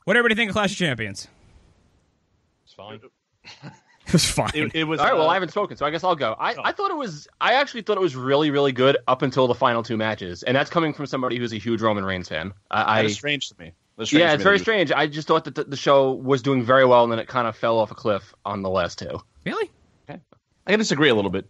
What everybody think of Clash of Champions? It's fine. It was fine. It was all right. Well, I haven't spoken, so I guess I'll go. I actually thought it was really, really good up until the final two matches, and that's coming from somebody who's a huge Roman Reigns fan. That is strange to me. It's very strange. I just thought that the show was doing very well, and then it kind of fell off a cliff on the last two. Really? Okay. I can disagree a little bit.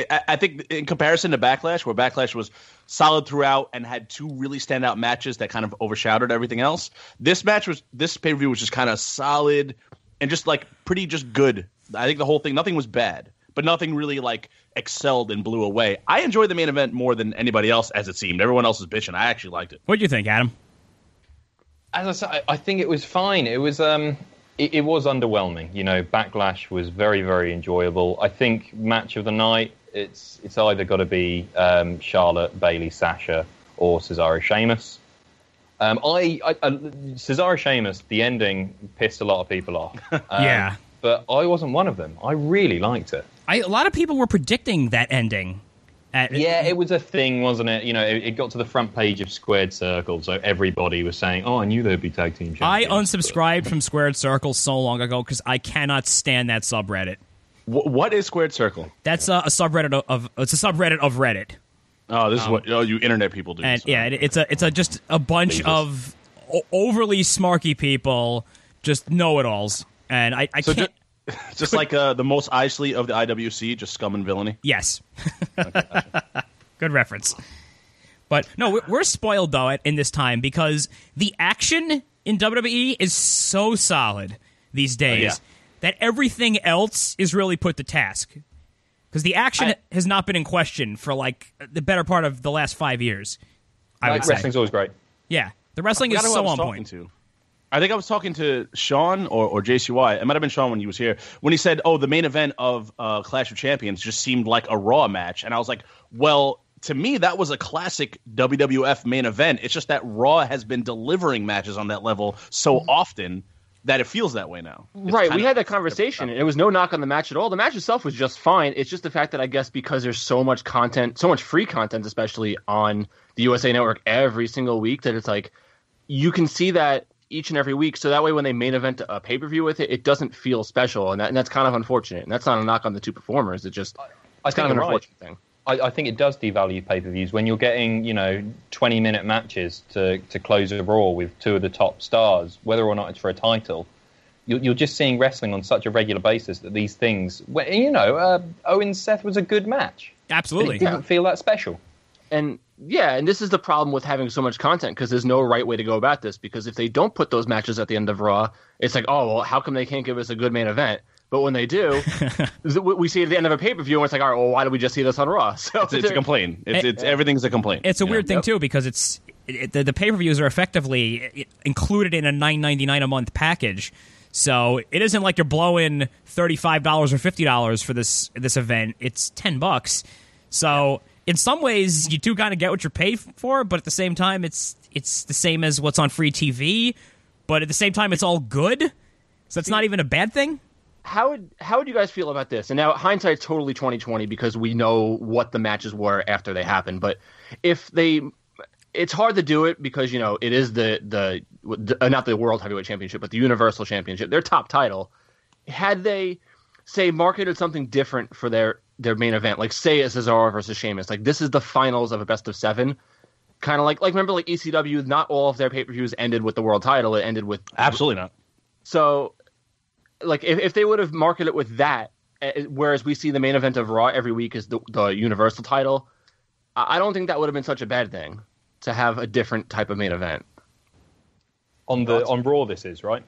I think in comparison to Backlash, where Backlash was solid throughout and had two really standout matches that kind of overshadowed everything else, this pay-per-view was just kind of solid and just like pretty just good. I think the whole thing, nothing was bad, but nothing really like excelled and blew away. I enjoyed the main event more than anybody else, as it seemed. Everyone else was bitching. I actually liked it. What do you think, Adam? As I said, I think it was fine. It was it was underwhelming. You know, Backlash was very, very enjoyable. I think match of the night, it's either got to be Charlotte, Bayley, Sasha, or Cesaro, Sheamus. Cesaro, Sheamus, the ending pissed a lot of people off. Yeah. But I wasn't one of them. I really liked it. A lot of people were predicting that ending. It was a thing, wasn't it? You know, it got to the front page of Squared Circle, so everybody was saying, "Oh, I knew there'd be tag team champions." I unsubscribed from Squared Circle so long ago because I cannot stand that subreddit. What is Squared Circle? That's a subreddit of Reddit. Oh, this is what you internet people do. And so. yeah, it's just a bunch of overly smarky people, just know-it-alls, and I can't. Just like the most Eisley of the IWC, just scum and villainy. Yes. Good reference. But no, we're spoiled, though, in this time because the action in WWE is so solid these days that everything else is really put to task. Because the action has not been in question for, like, the better part of the last 5 years, I would say. Wrestling's always great. Yeah. The wrestling is so on point. I think I was talking to Sean or JCY. It might have been Sean when he was here. When he said, the main event of Clash of Champions just seemed like a Raw match. And I was like, well, to me, that was a classic WWF main event. It's just that Raw has been delivering matches on that level so often that it feels that way now. Right. We had that conversation, and it was no knock on the match at all. The match itself was just fine. It's just the fact that I guess because there's so much content, so much free content, especially on the USA Network every single week, that it's like you can see that each and every week, so that way when they main event a pay-per-view with it, it doesn't feel special, and that's kind of unfortunate. And that's not a knock on the two performers. It's just it's kind of an unfortunate thing. I think it does devalue pay-per-views when you're getting 20-minute matches to close a Raw with two of the top stars, whether or not it's for a title. You're just seeing wrestling on such a regular basis that these things. Owen Seth was a good match. Absolutely, it didn't feel that special. And this is the problem with having so much content, because there's no right way to go about this. Because if they don't put those matches at the end of Raw, it's like, oh, well, how come they can't give us a good main event? But when they do, we see it at the end of a pay-per-view, and it's like, all right, well, why did we just see this on Raw? So it's a complaint. Everything's a complaint. It's a weird thing, too, because the pay-per-views are effectively included in a $9.99 a month package. So it isn't like you're blowing $35 or $50 for this event. It's $10. So in some ways, you do kind of get what you're paid for, but at the same time, it's the same as what's on free TV. But at the same time, it's all good. So it's not even a bad thing. How would you guys feel about this? And now hindsight's totally 20/20 because we know what the matches were after they happened. But it's hard to do it because it is the not the World Heavyweight Championship, but the Universal Championship, their top title. Had they say marketed something different for their main event, like say a Cesaro versus Sheamus, like this is the finals of a best of 7, kind of like remember like ECW, not all of their pay-per-views ended with the world title, it ended with absolutely not. So like if they would have marketed it with that, whereas we see the main event of Raw every week is the Universal title, I don't think that would have been such a bad thing to have a different type of main event. On Raw, this is right.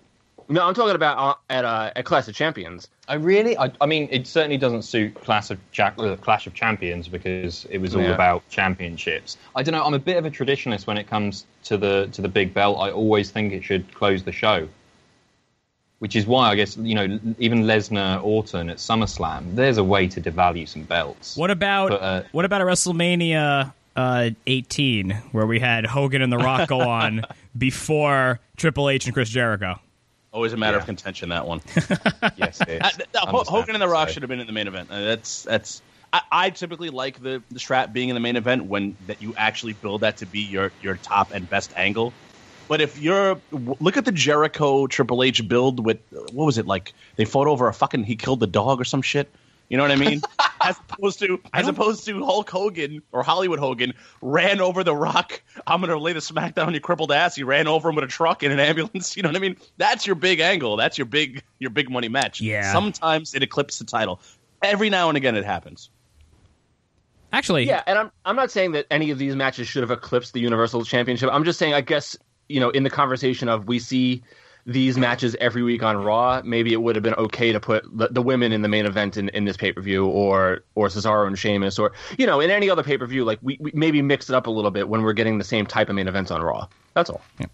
No, I'm talking about at Clash of Champions. I mean, it certainly doesn't suit Clash of Champions because it was all about championships. I don't know. I'm a bit of a traditionalist when it comes to the big belt. I always think it should close the show, which is why I guess even Lesnar Orton at SummerSlam. There's a way to devalue some belts. What about a WrestleMania 18 where we had Hogan and The Rock go on before Triple H and Chris Jericho? Always a matter of contention, that one. Yes, it is. Hogan and The Rock should have been in the main event. I typically like the strap being in the main event when that you actually build that to be your top and best angle. But if you're look at the Jericho Triple H build with what was it like? They fought over he killed the dog or some shit. You know what I mean? As opposed to Hulk Hogan or Hollywood Hogan ran over The Rock. I'm gonna lay the smackdown on your crippled ass. He ran over him with a truck in an ambulance. You know what I mean? That's your big angle. That's your big money match. Yeah. Sometimes it eclipses the title. Every now and again it happens. Actually, yeah, and I'm not saying that any of these matches should have eclipsed the Universal Championship. I'm just saying, I guess, in the conversation of we see these matches every week on Raw, maybe it would have been okay to put the women in the main event in this pay-per-view, or Cesaro and Sheamus, or in any other pay-per-view. Like we maybe mix it up a little bit when we're getting the same type of main events on Raw. That's all. Yeah.